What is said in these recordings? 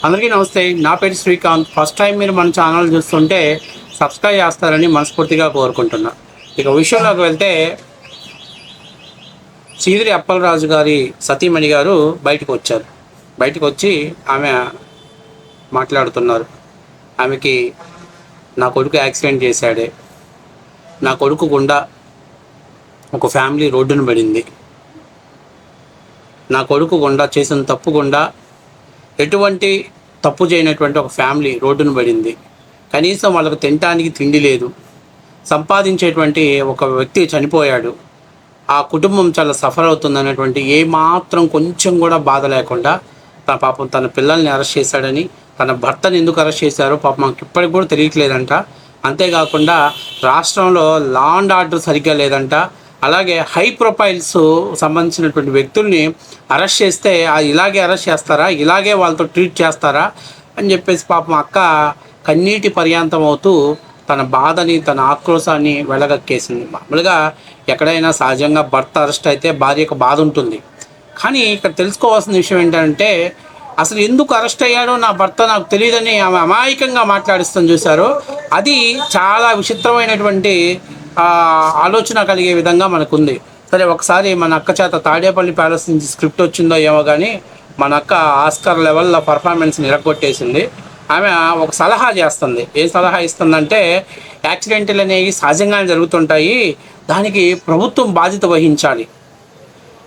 అందరికీ నమస్తే. నా పేరు శ్రీకాంత్. ఫస్ట్ టైం మీరు మన ఛానల్ చూస్తుంటే సబ్స్క్రైబ్ చేస్తారని మనస్ఫూర్తిగా కోరుకుంటున్నా. ఇక విషయంలోకి వెళ్తే, సీదిరి అప్పలరాజు గారి సతీమణి గారు బయటకు వచ్చి ఆమె మాట్లాడుతున్నారు. ఆమెకి నా కొడుకు యాక్సిడెంట్ చేశాడే, నా కొడుకు గుండా ఒక ఫ్యామిలీ రోడ్డున పడింది, నా కొడుకు గుండా చేసిన తప్పు గుండా ఎటువంటి తప్పు చేయనటువంటి ఒక ఫ్యామిలీ రోడ్డున పడింది. కనీసం వాళ్ళకు తినటానికి తిండి లేదు. సంపాదించేటువంటి ఒక వ్యక్తి చనిపోయాడు. ఆ కుటుంబం చాలా సఫర్ అవుతుందనేటువంటి ఏమాత్రం కొంచెం కూడా బాధ లేకుండా తన పిల్లల్ని అరెస్ట్ చేశాడని, తన భర్తని ఎందుకు అరెస్ట్ చేశారో పాపం మాకు ఇప్పటికి కూడా తెలియట్లేదంట. అంతేకాకుండా రాష్ట్రంలో లా అండ్ ఆర్డర్ సరిగ్గా లేదంట. అలాగే హై ప్రొఫైల్స్ సంబంధించినటువంటి వ్యక్తుల్ని అరెస్ట్ చేస్తే ఇలాగే అరెస్ట్ చేస్తారా, ఇలాగే వాళ్ళతో ట్రీట్ చేస్తారా అని చెప్పేసి పాపం అక్క కన్నీటి పర్యాంతం అవుతూ తన బాధని, తన ఆక్రోశాన్ని వెళ్ళగక్కేసింది. మామూలుగా ఎక్కడైనా సహజంగా భర్త అరెస్ట్ అయితే భార్యకు బాధ ఉంటుంది. కానీ ఇక్కడ తెలుసుకోవాల్సిన విషయం ఏంటంటే, అసలు ఎందుకు అరెస్ట్ అయ్యాడో నా భర్త నాకు తెలియదని ఆమె అమాయకంగా మాట్లాడిస్తాను చూశారు. అది చాలా విచిత్రమైనటువంటి ఆలోచన కలిగే విధంగా మనకుంది. సరే, ఒకసారి మన అక్క చేత తాడేపల్లి ప్యాలెస్ నుంచి స్క్రిప్ట్ వచ్చిందో ఏమో కానీ మన అక్క ఆస్కార్ లెవెల్లో పర్ఫార్మెన్స్ని ఇరగొట్టేసింది. ఆమె ఒక సలహా చేస్తుంది. ఏ సలహా ఇస్తుందంటే, యాక్సిడెంట్లు అనేవి సహజంగానే జరుగుతుంటాయి, దానికి ప్రభుత్వం బాధ్యత వహించాలి.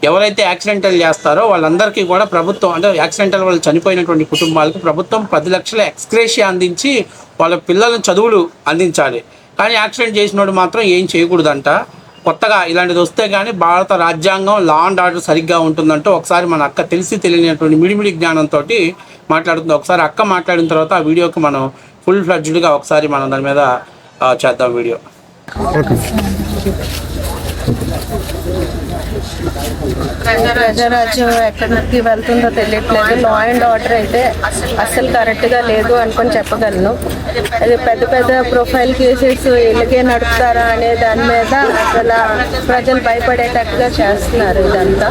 ఎవరైతే యాక్సిడెంటల్ చేస్తారో వాళ్ళందరికీ కూడా ప్రభుత్వం, అంటే యాక్సిడెంటల్ వాళ్ళు చనిపోయినటువంటి కుటుంబాలకు ప్రభుత్వం 10 లక్షల ఎక్స్గ్రేషియా అందించి వాళ్ళ పిల్లల చదువులు అందించాలి. కానీ యాక్సిడెంట్ చేసినోడు మాత్రం ఏం చేయకూడదంట. కొత్తగా ఇలాంటిది వస్తే కానీ భారత రాజ్యాంగం లా అండ్ ఆర్డర్ సరిగ్గా ఉంటుందంటూ ఒకసారి మన అక్క తెలిసి తెలియనటువంటి మిడిమిడి జ్ఞానంతో మాట్లాడుతుంది. ఒకసారి అక్క మాట్లాడిన తర్వాత ఆ వీడియోకి మనం ఫుల్ ఫ్లడ్జ్డ్గా ఒకసారి మనం దాని మీద చేద్దాం వీడియో. ప్రజారాజ్యం ఎక్కడికి వెళ్తుందో తెలియట్లేదు. లా అండ్ ఆర్డర్ అయితే అస్సలు కరెక్ట్గా లేదు అనుకొని చెప్పగలను. అది పెద్ద పెద్ద ప్రొఫైల్ కేసెస్ ఇలాగే నడుపుతారా అనే దాని మీద అసలు ప్రజలు భయపడేటట్టుగా చేస్తున్నారు. ఇదంతా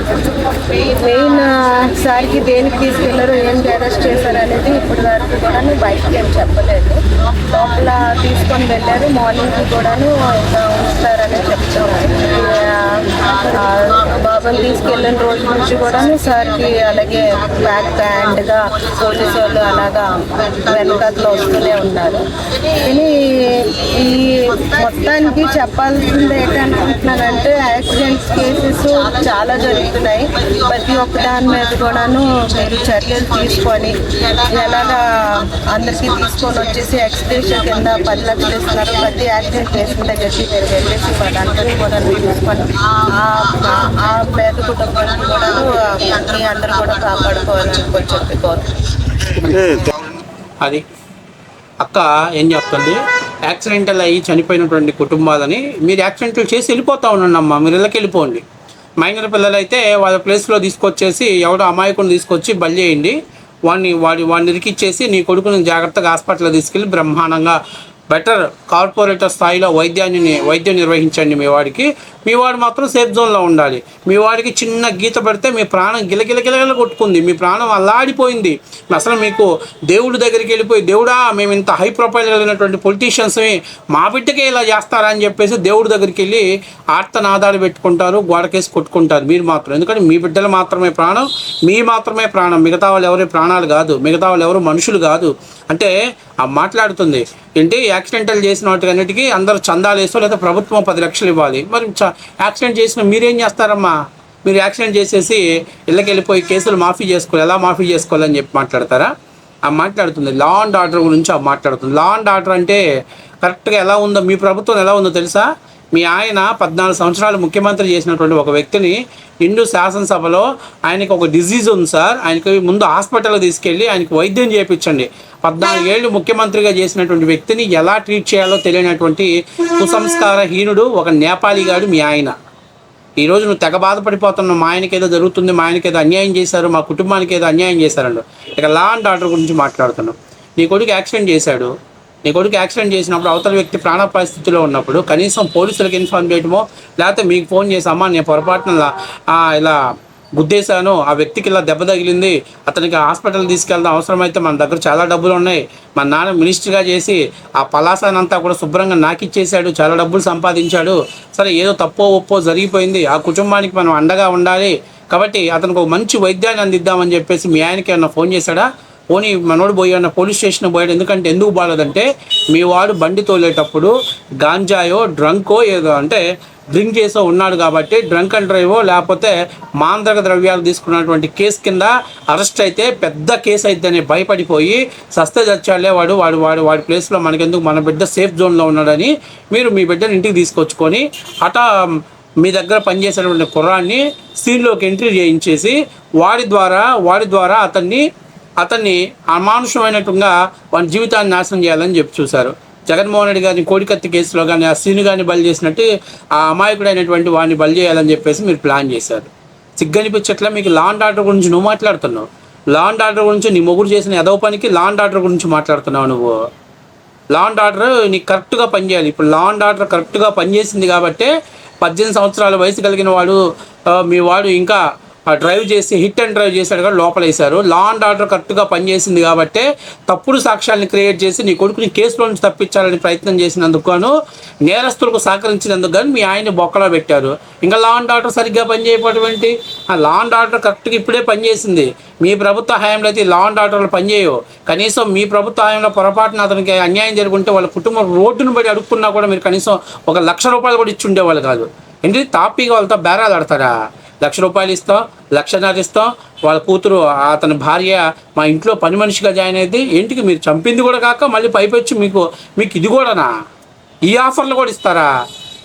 మెయిన్ సార్కి దేనికి తీసుకెళ్లారు, ఏం అరెస్ట్ చేశారు అనేది ఇప్పటి వరకు కూడా బయటకి ఏం చెప్పలేదు. లోపల తీసుకొని వెళ్ళారు. మార్నింగ్కి కూడాను ఉంచుతారని చెప్తున్నారు. బాబాని తీసుకెళ్ళిన రోజు నుంచి కూడా సార్కి అలాగే బ్యాండ్గా పోలీసు వాళ్ళు అలాగా వెనకట్లో వస్తూనే ఉన్నారు. కానీ ఈ మొత్తానికి చెప్పాల్సింది ఏంటనుకుంటున్నానంటే, యాక్సిడెంట్స్ కేసెస్ చాలా జరుగుతున్నాయి. ప్రతి ఒక్క దాని మీద కూడాను మీరు చర్యలు తీసుకొని ఎలాగా అందరికీ తీసుకొని వచ్చేసి ఎక్స్గ్రేషన్ కింద 10 లక్షలు ఇస్తున్నారు. ప్రతి యాక్సిడెంట్ కేసు దగ్గరికి మీరు వెళ్ళేసి వాళ్ళందరినీ కూడా తీసుకొని ఆ పేద కుటుంబాన్ని కూడా మీ అందరూ కూడా కాపాడుకోవాలని చెప్పుకోవాలి. అది అక్క ఏం చెప్తుంది, యాక్సిడెంటల్ అయ్యి చనిపోయినటువంటి కుటుంబాలని మీరు యాక్సిడెంట్లు చేసి వెళ్ళిపోతా ఉండండి అమ్మ, మీరు ఇళ్ళకి వెళ్ళిపోండి. మైనర్ పిల్లలు అయితే వాళ్ళ ప్లేస్లో తీసుకొచ్చేసి ఎవడో అమాయకుని తీసుకొచ్చి బలి చేయండి. వాడిని ఇరికిచ్చేసి నీ కొడుకుని జాగ్రత్తగా హాస్పిటల్లో తీసుకెళ్ళి బ్రహ్మాండంగా బెటర్ కార్పొరేటర్ స్థాయిలో వైద్యం నిర్వహించండి. మీ వాడు మాత్రం సేఫ్ జోన్లో ఉండాలి. మీ వాడికి చిన్న గీత పడితే మీ ప్రాణం గిలగిలగిలగిల కొట్టుకుంది, మీ ప్రాణం అల్లాడిపోయింది. అసలు మీకు దేవుడి దగ్గరికి వెళ్ళిపోయి, దేవుడా మేము ఇంత హై ప్రొఫైల్ కలిగినటువంటి పొలిటీషియన్స్ని మా బిడ్డకే ఇలా చేస్తారా అని చెప్పేసి దేవుడి దగ్గరికి వెళ్ళి ఆర్తనాదాలు పెట్టుకుంటారు, గోడకేసి కొట్టుకుంటారు. మీరు మాత్రం, ఎందుకంటే మీ బిడ్డలు మాత్రమే ప్రాణం, మాత్రమే ప్రాణం, మిగతా వాళ్ళు ఎవరి ప్రాణాలు కాదు, మిగతా వాళ్ళు ఎవరు మనుషులు కాదు. అంటే మాట్లాడుతుంది ఏంటి, యాక్సిడెంటల్ చేసిన వాటికన్నిటికీ అందరూ చందాలు వేసో లేదా ప్రభుత్వం 10 లక్షలు ఇవ్వాలి. మరి యాక్సిడెంట్ చేసిన మీరేం చేస్తారమ్మా? మీరు యాక్సిడెంట్ చేసేసి ఇళ్ళకి వెళ్ళిపోయి కేసులు ఎలా మాఫీ చేసుకోవాలని చెప్పి మాట్లాడతారా? మాట్లాడుతుంది లా అండ్ ఆర్డర్ గురించి మాట్లాడుతుంది. లా అండ్ ఆర్డర్ అంటే కరెక్ట్గా ఎలా ఉందో, మీ ప్రభుత్వం ఎలా ఉందో తెలుసా? మీ ఆయన 14 సంవత్సరాలు ముఖ్యమంత్రి చేసినటువంటి ఒక వ్యక్తిని నిండు శాసనసభలో ఆయనకి ఒక డిజీజ్ ఉంది సార్, ఆయనకి ముందు హాస్పిటల్కి తీసుకెళ్ళి ఆయనకి వైద్యం చేయించండి. 14 ఏళ్ళు ముఖ్యమంత్రిగా చేసినటువంటి వ్యక్తిని ఎలా ట్రీట్ చేయాలో తెలియనటువంటి కుసంస్కారహీనుడు ఒక నేపాలీగాడు మీ ఆయన. ఈరోజు నువ్వు తెగ బాధపడిపోతున్నావు, మా ఆయనకి ఏదో జరుగుతుంది, మా ఆయనకి ఏదో అన్యాయం చేశారు, మా కుటుంబానికి ఏదో అన్యాయం చేశారండు. ఇక లా అండ్ ఆర్డర్ గురించి మాట్లాడుతున్నావు. నీ కొడుకు యాక్సిడెంట్ చేశాడు. నీ కొడుకు యాక్సిడెంట్ చేసినప్పుడు అవతల వ్యక్తి ప్రాణాపాయ స్థితిలో ఉన్నప్పుడు కనీసం పోలీసులకు ఇన్ఫార్మ్ చేయడమో, లేకపోతే మీకు ఫోన్ చేసి, అమ్మా నేను పొరపాటున ఇలా గుద్దేశాను, ఆ వ్యక్తికి ఇలా దెబ్బ తగిలింది, అతనికి హాస్పిటల్ తీసుకెళ్దాం, అవసరమైతే మన దగ్గర చాలా డబ్బులు ఉన్నాయి, మా నాన్న మినిస్టర్గా చేసి ఆ పలాసానంతా కూడా శుభ్రంగా నాకిచ్చేశాడు, చాలా డబ్బులు సంపాదించాడు, సరే ఏదో తప్పో ఒప్పో జరిగిపోయింది, ఆ కుటుంబానికి మనం అండగా ఉండాలి, కాబట్టి అతనికి ఒక మంచి వైద్యాన్ని అందిద్దామని చెప్పేసి మీ ఆయనకి ఏమన్నా ఫోన్ చేశాడా? పోనీ మనోడు పోయాడు పోలీస్ స్టేషన్ పోయాడు, ఎందుకు బాగలేదంటే మీ వాడు బండి తోలేటప్పుడు గాంజాయో డ్రంకో ఏదో అంటే డ్రింక్ చేసో ఉన్నాడు కాబట్టి డ్రంక్ అండ్ డ్రైవో లేకపోతే మాంద్రక ద్రవ్యాలు తీసుకున్నటువంటి కేసు కింద అరెస్ట్ అయితే పెద్ద కేసు అయితేనే భయపడిపోయి సస్తే చచ్చాలే వాడి ప్లేస్లో మనకెందుకు, మన బిడ్డ సేఫ్ జోన్లో ఉన్నాడని మీరు మీ బిడ్డని ఇంటికి తీసుకొచ్చుకొని మీ దగ్గర పనిచేసేటువంటి కుర్రాన్ని సీన్లోకి ఎంట్రీ చేయించేసి వాడి ద్వారా అతన్ని అమానుషమైనట్టుగా వాడి జీవితాన్ని నాశనం చేయాలని చెప్పి చూశారు. జగన్మోహన్ రెడ్డి గారిని కోడికత్తి కేసులో కానీ ఆ సీను గారిని బలి చేసినట్టు ఆ అమాయకుడైనటువంటి వాడిని బలి చేయాలని చెప్పేసి మీరు ప్లాన్ చేశారు. సిగ్గనిపించట్లా మీకు? లా అండ్ ఆర్డర్ గురించి నువ్వు మాట్లాడుతున్నావు, లా అండ్ ఆర్డర్ గురించి నీ మొగుడు చేసిన ఎదవ పనికి లా అండ్ ఆర్డర్ గురించి మాట్లాడుతున్నావు నువ్వు. లా అండ్ ఆర్డర్ నీకు కరెక్ట్గా పనిచేయాలి. ఇప్పుడు లా అండ్ ఆర్డర్ కరెక్ట్గా పనిచేసింది కాబట్టి 18 సంవత్సరాల వయసు కలిగిన వాడు మీ వాడు ఇంకా డ్రైవ్ చేసి హిట్ అండ్ డ్రైవ్ చేశాడు కానీ లోపలేశారు. లా అండ్ ఆర్డర్ కరెక్ట్గా పనిచేసింది కాబట్టి తప్పుడు సాక్ష్యాలను క్రియేట్ చేసి నీ కొడుకుని కేసులో నుంచి తప్పించాలని ప్రయత్నం చేసినందుకు గాను, నేరస్తులకు సహకరించినందుకు కానీ మీ ఆయన బొక్కలో పెట్టారు. ఇంకా లా అండ్ ఆర్డర్ సరిగ్గా పనిచేయటువంటి ఆ లా అండ్ ఆర్డర్ కరెక్ట్గా ఇప్పుడే పనిచేసింది. మీ ప్రభుత్వ హయాంలో అయితే లా అండ్ ఆర్డర్లు పనిచేయవు. కనీసం మీ ప్రభుత్వ హయాంలో పొరపాటున అతనికి అన్యాయం జరుగుంటే వాళ్ళ కుటుంబం రోడ్డును బట్టి అడుక్కున్నా కూడా మీరు కనీసం ఒక ₹1,00,000 కూడా ఇచ్చి ఉండేవాళ్ళు కాదు. ఏంటి తాపీగా వాళ్ళతో బేరాలు ఆడతారా? ₹1,00,000 ఇస్తాం, ₹1,50,000 ఇస్తాం, వాళ్ళ కూతురు అతని భార్య మా ఇంట్లో పని మనిషిగా జాయిన్ అయింది, ఏంటికి మీరు చంపింది కూడా కాక మళ్ళీ పైపెచ్చి మీకు ఇది కూడానా? ఈ ఆఫర్లు కూడా ఇస్తారా?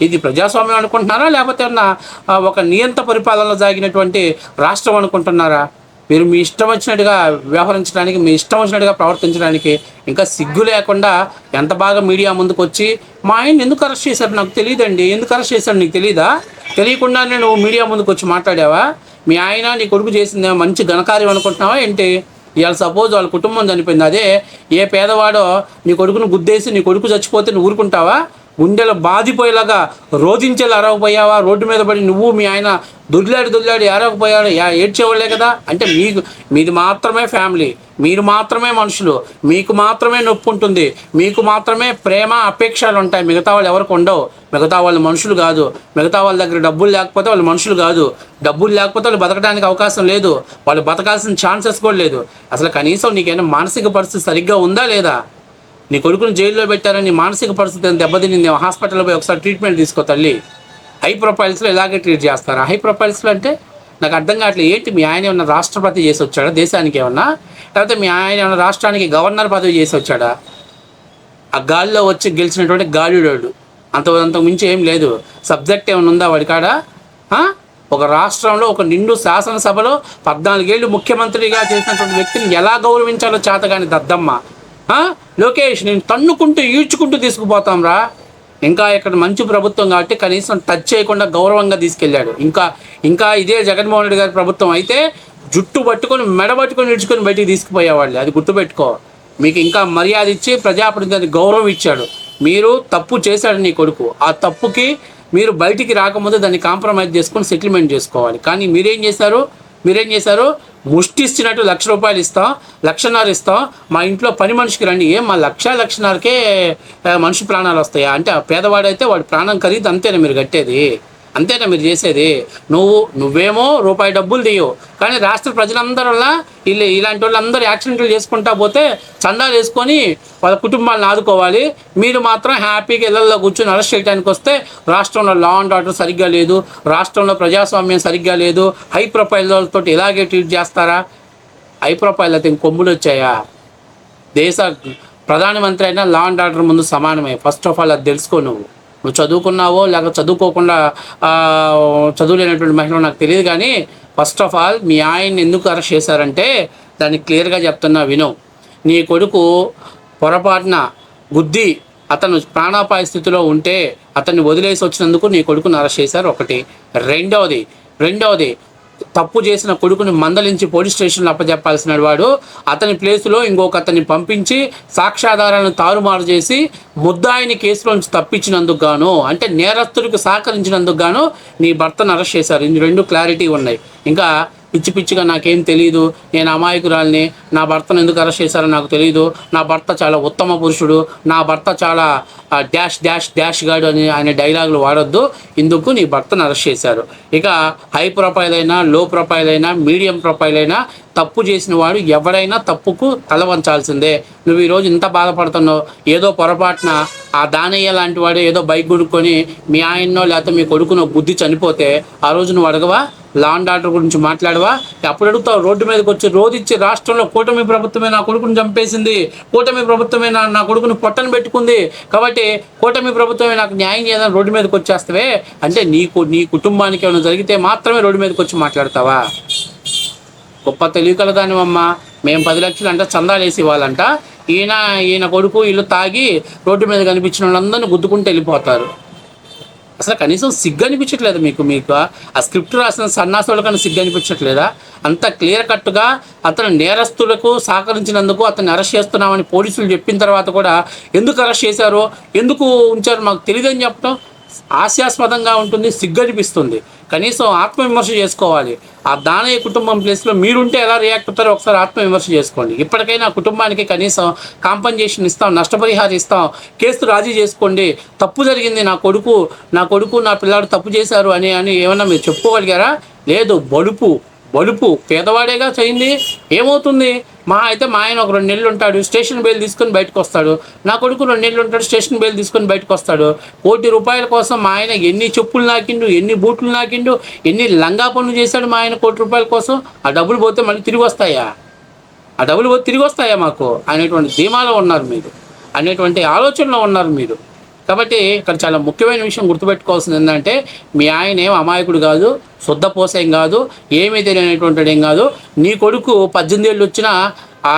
ఇది ప్రజాస్వామ్యం అనుకుంటున్నారా లేకపోతే ఒక నియంత పరిపాలనలో సాగినటువంటి రాష్ట్రం అనుకుంటున్నారా? మీరు మీ ఇష్టం వచ్చినట్టుగా వ్యవహరించడానికి, మీ ఇష్టం వచ్చినట్టుగా ప్రవర్తించడానికి ఇంకా సిగ్గు లేకుండా ఎంత బాగా మీడియా ముందుకు వచ్చి మా ఆయన ఎందుకు అరెస్ట్ చేశారు నాకు తెలియదండి, ఎందుకు అరెస్ట్ చేశారు నీకు తెలీదా, తెలియకుండానే నువ్వు మీడియా ముందుకు వచ్చి మాట్లాడావా? మీ ఆయన నీ కొడుకు చేసిందే మంచి ఘనకార్యం అనుకుంటున్నావా ఏంటి? ఇవాళ సపోజ్ వాళ్ళ కుటుంబం చనిపోయింది, అదే ఏ పేదవాడో నీ కొడుకును గుద్దేసి నీ కొడుకు చచ్చిపోతే నువ్వు ఊరుకుంటావా? గుండెలు బాధిపోయేలాగా రోధించేలా అరవకపోయావా? రోడ్డు మీద పడి నువ్వు మీ ఆయన దొడ్లాడి అరవకపోయాడు, ఏడ్చేవాళ్ళే కదా. అంటే మీది మాత్రమే ఫ్యామిలీ, మీరు మాత్రమే మనుషులు, మీకు మాత్రమే నొప్పి ఉంటుంది, మీకు మాత్రమే ప్రేమ అపేక్షలు ఉంటాయి, మిగతా వాళ్ళు ఎవరికి ఉండవు. మిగతా వాళ్ళు మనుషులు కాదు, మిగతా వాళ్ళ దగ్గర డబ్బులు లేకపోతే వాళ్ళు మనుషులు కాదు, డబ్బులు లేకపోతే వాళ్ళు బతకడానికి అవకాశం లేదు, వాళ్ళు బతకాల్సిన ఛాన్సెస్ కూడా లేదు. అసలు కనీసం నీకైనా మానసిక పరిస్థితి సరిగ్గా ఉందా లేదా? నీ కొడుకుని జైల్లో పెట్టారని మానసిక పరిస్థితి దెబ్బతినింది, హాస్పిటల్లో పోయి ఒకసారి ట్రీట్మెంట్ తీసుకో తల్లి. హై ప్రొఫైల్స్లో ఇలాగే ట్రీట్ చేస్తారా? హై ప్రొఫైల్స్లో అంటే నాకు అర్థం కావట్లేదు. ఏంటి మీ ఆయన ఏమన్నా రాష్ట్రపతి చేసి వచ్చాడా దేశానికి ఏమన్నా, లేకపోతే మీ ఆయన ఏమన్నా రాష్ట్రానికి గవర్నర్ పదవి చేసి వచ్చాడా? ఆ గాలిలో వచ్చి గెలిచినటువంటి గాలివాడు, అంతకు మించి ఏం లేదు. సబ్జెక్ట్ ఏమైనా ఉందా వాడికాడ? ఒక రాష్ట్రంలో ఒక నిండు శాసనసభలో 14 ఏళ్ళు ముఖ్యమంత్రిగా చేసినటువంటి వ్యక్తిని ఎలా గౌరవించాలో చేతగాని దద్దమ్మ. లోకేష్ నేను తన్నుకుంటూ ఈడ్చుకుంటూ తీసుకుపోతాం రా. ఇంకా ఇక్కడ మంచి ప్రభుత్వం కాబట్టి కనీసం టచ్ చేయకుండా గౌరవంగా తీసుకెళ్ళాడు. ఇంకా ఇదే జగన్మోహన్ రెడ్డి గారి ప్రభుత్వం అయితే జుట్టు పట్టుకొని మెడ పట్టుకొని ఈడ్చుకొని బయటికి తీసుకుపోయేవాళ్ళు. అది గుర్తుపెట్టుకో. మీకు ఇంకా మర్యాద ఇచ్చి ప్రజాప్రతినిధి గౌరవం ఇచ్చాడు. మీరు తప్పు చేశాడు నీ కొడుకు, ఆ తప్పుకి మీరు బయటికి రాకముందు దాన్ని కాంప్రమైజ్ చేసుకొని సెటిల్మెంట్ చేసుకోవాలి. కానీ మీరేం చేశారు? ముష్టి ఇచ్చినట్టు ₹1,00,000 ఇస్తాం, ₹1,50,000 ఇస్తాం, మా ఇంట్లో పని మనిషికి రండి. మా ₹1,00,000కే మనిషి ప్రాణాలు వస్తాయా? అంటే ఆ పేదవాడైతే వాడి ప్రాణం ఖరీదు అంతేనా మీరు కట్టేది? అంతేనా మీరు చేసేది? నువ్వేమో రూపాయి డబ్బులు తీయవు, కానీ రాష్ట్ర ప్రజలందరిలా ఇలాంటి వాళ్ళందరూ యాక్సిడెంట్లు చేసుకుంటా పోతే చందాలు వేసుకొని వాళ్ళ కుటుంబాలను ఆదుకోవాలి. మీరు మాత్రం హ్యాపీగా ఇళ్లలో కూర్చొని అరెస్ట్ చేయడానికి వస్తే రాష్ట్రంలో లా అండ్ ఆర్డర్ సరిగ్గా లేదు, రాష్ట్రంలో ప్రజాస్వామ్యం సరిగ్గా లేదు, హై ప్రొఫైల్తో ఇలాగే ట్రీట్ చేస్తారా? హై ప్రొఫైల్ అయితే కొమ్ములు వచ్చాయా? దేశ ప్రధానమంత్రి అయినా లా అండ్ ఆర్డర్ ముందు సమానమే. ఫస్ట్ ఆఫ్ ఆల్ అది తెలుసుకో. నువ్వు చదువుకున్నావో లేక చదువుకోకుండా చదువులేనటువంటి మహిళ నాకు తెలియదు, కానీ ఫస్ట్ ఆఫ్ ఆల్ మీ ఆయన్ని ఎందుకు అరెస్ట్ చేశారంటే దాన్ని క్లియర్గా చెప్తున్నా విను. నీ కొడుకు పొరపాటున గుద్ది అతను ప్రాణాపాయ స్థితిలో ఉంటే అతన్ని వదిలేసి వచ్చినందుకు నీ కొడుకుని అరెస్ట్ చేశారు. ఒకటి. రెండవది తప్పు చేసిన కొడుకుని మందలించి పోలీస్ స్టేషన్లో అప్పచెప్పాల్సిన వాడు అతని ప్లేసులో ఇంకొక అతన్ని పంపించి సాక్ష్యాధారాలను తారుమారు చేసి ముద్దాయిని కేసులోంచి తప్పించినందుకు గాను, అంటే నేరస్తుడికి సహకరించినందుకు గాను నీ భర్తను అరెస్ట్ చేశారు. ఇది రెండు క్లారిటీ ఉన్నాయి. ఇంకా పిచ్చి పిచ్చిగా నాకేం తెలియదు, నేను అమాయకురాలిని, నా భర్తను ఎందుకు అరెస్ట్ చేశారో నాకు తెలియదు, నా భర్త చాలా ఉత్తమ పురుషుడు, నా భర్త చాలా డాష్ డాష్ డాష్ గాడు అని ఆయన డైలాగులు వాడొద్దు. ఇందుకు నీ భర్తను అరెస్ట్ చేశారు. ఇక హై ప్రొఫైల్ అయినా, లో ప్రొఫైల్ అయినా, మీడియం ప్రొఫైల్ అయినా తప్పు చేసిన వాడు ఎవరైనా తప్పుకు తల వంచాల్సిందే. నువ్వు ఈరోజు ఇంత బాధపడుతున్నావు, ఏదో పొరపాటున ఆ దానయ్య లాంటి వాడు ఏదో బైక్ కొనుక్కొని మీ ఆయన్నో లేకపోతే మీ కొడుకునో బుద్ధి చనిపోతే ఆ రోజు నువ్వు అడగవా? లా అండ్ ఆర్డర్ గురించి మాట్లాడవా? అప్పుడు అడుగుతావు. రోడ్డు మీదకి వచ్చి రోధించి రాష్ట్రంలో కూటమి ప్రభుత్వమే నా కొడుకుని చంపేసింది, కూటమి ప్రభుత్వమే నా కొడుకుని పొట్టను పెట్టుకుంది, కాబట్టి కూటమి ప్రభుత్వమే నాకు న్యాయం చేయాలని రోడ్డు మీదకి వచ్చేస్తావే అంటే నీ కుటుంబానికి ఏమైనా జరిగితే మాత్రమే రోడ్డు మీదకి వచ్చి మాట్లాడతావా? గొప్ప తెలియకలదానివమ్మ. మేము 10 లక్షలు అంటే చందాలు వేసి ఇవ్వాలంట. ఈయన కొడుకు వీళ్ళు తాగి రోడ్డు మీద కనిపించిన వాళ్ళందరినీ గుద్దుకుంటూ వెళ్ళిపోతారు. అసలు కనీసం సిగ్గు అనిపించట్లేదు మీకు ఆ స్క్రిప్ట్ రాసిన సన్నాసుల కన్నా సిగ్గు అనిపించట్లేదా? అంత క్లియర్ కట్గా అతను నేరస్తులకు సహకరించినందుకు అతన్ని అరెస్ట్ చేస్తున్నామని పోలీసులు చెప్పిన తర్వాత కూడా ఎందుకు అరెస్ట్ చేశారో, ఎందుకు ఉంచారో మాకు తెలియదని చెప్పడం హాస్యాస్పదంగా ఉంటుంది, సిగ్గు అనిపిస్తుంది. కనీసం ఆత్మవిమర్శ చేసుకోవాలి. ఆ దానయ్య కుటుంబం ప్లేస్లో మీరుంటే ఎలా రియాక్ట్ అవుతారో ఒకసారి ఆత్మవిమర్శ చేసుకోండి. ఇప్పటికైనా కుటుంబానికి కనీసం కాంపన్సేషన్ ఇస్తాం, నష్టపరిహారం ఇస్తాం, కేసు రాజీ చేసుకోండి. తప్పు జరిగింది, నా కొడుకు నా పిల్లాడు తప్పు చేశారు అని ఏమన్నా మీరు చెప్పుకోగలిగారా? లేదు. బలుపు పేదవాడేగా చేయింది. ఏమవుతుంది? మా ఆయన ఒక 2 నెలలు ఉంటాడు, స్టేషన్ బెయిల్ తీసుకొని బయటకు వస్తాడు. నా కొడుకు 2 నెలలు ఉంటాడు, స్టేషన్ బెయిల్ తీసుకొని బయటకు వస్తాడు. ₹1,00,00,000 కోసం మా ఆయన ఎన్ని చెప్పులు నాకిండు, ఎన్ని బూట్లు నాకిండు, ఎన్ని లంగా పనులు చేశాడు మా ఆయన ₹1,00,00,000 కోసం. ఆ డబ్బులు పోతే మళ్ళీ తిరిగి వస్తాయా? మాకు అనేటువంటి ధీమాలో ఉన్నారు మీరు, అనేటువంటి ఆలోచనలో ఉన్నారు మీరు. కాబట్టి ఇక్కడ చాలా ముఖ్యమైన విషయం గుర్తుపెట్టుకోవాల్సింది ఏంటంటే, మీ ఆయన ఏం అమాయకుడు కాదు, శుద్ధపోసేం కాదు, ఏమీ తెలియనటువంటి ఏం కాదు. నీ కొడుకు 18 ఏళ్ళు వచ్చినా ఆ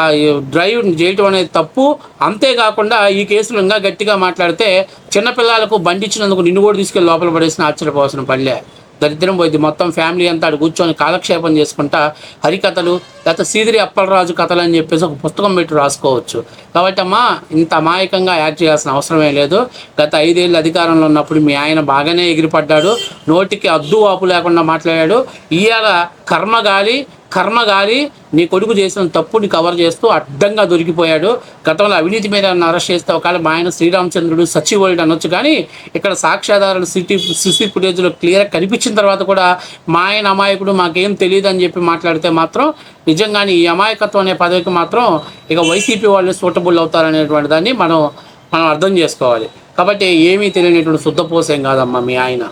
డ్రైవ్ చేయటం అనేది తప్పు. అంతేకాకుండా ఈ కేసులు ఇంకా గట్టిగా మాట్లాడితే చిన్నపిల్లలకు బండి ఇచ్చినందుకు నిన్ను కూడా తీసుకెళ్ళి లోపల పడేసిన ఆశ్చర్యపోవాల్సిన పనిలే. దరిద్రం పోయింది. మొత్తం ఫ్యామిలీ అంతా అక్కడ కూర్చొని కాలక్షేపం చేసుకుంటా హరికథలు లేకపోతే సీదిరి అప్పలరాజు కథలు అని చెప్పేసి ఒక పుస్తకం పెట్టి రాసుకోవచ్చు. కాబట్టి అమ్మా, ఇంత అమాయకంగా యాక్ట్ చేయాల్సిన అవసరమే లేదు. గత 5 ఏళ్ళు అధికారంలో ఉన్నప్పుడు మీ ఆయన బాగానే ఎగిరిపడ్డాడు, నోటికి అద్దు వాపు లేకుండా మాట్లాడాడు. ఇవాళ కర్మగాలి నీ కొడుకు చేసిన తప్పుని కవర్ చేస్తూ అడ్డంగా దొరికిపోయాడు. గతంలో అవినీతి మీద అరెస్ట్ చేస్తే ఒకవేళ మా ఆయన శ్రీరామచంద్రుడు సచివోల్డ్ అనొచ్చు, కానీ ఇక్కడ సాక్ష్యాధారాలు సిసి ఫుటేజ్లో క్లియర్గా కనిపించిన తర్వాత కూడా మా ఆయన అమాయకుడు, మాకేం తెలియదు అని చెప్పి మాట్లాడితే మాత్రం నిజంగానే ఈ అమాయకత్వం అనే పదవికి మాత్రం ఇక వైసీపీ వాళ్ళు సూటబుల్ అవుతారనేటువంటి దాన్ని మనం అర్థం చేసుకోవాలి. కాబట్టి ఏమీ తెలియనటువంటి శుద్ధపోసేం కాదమ్మా మీ ఆయన.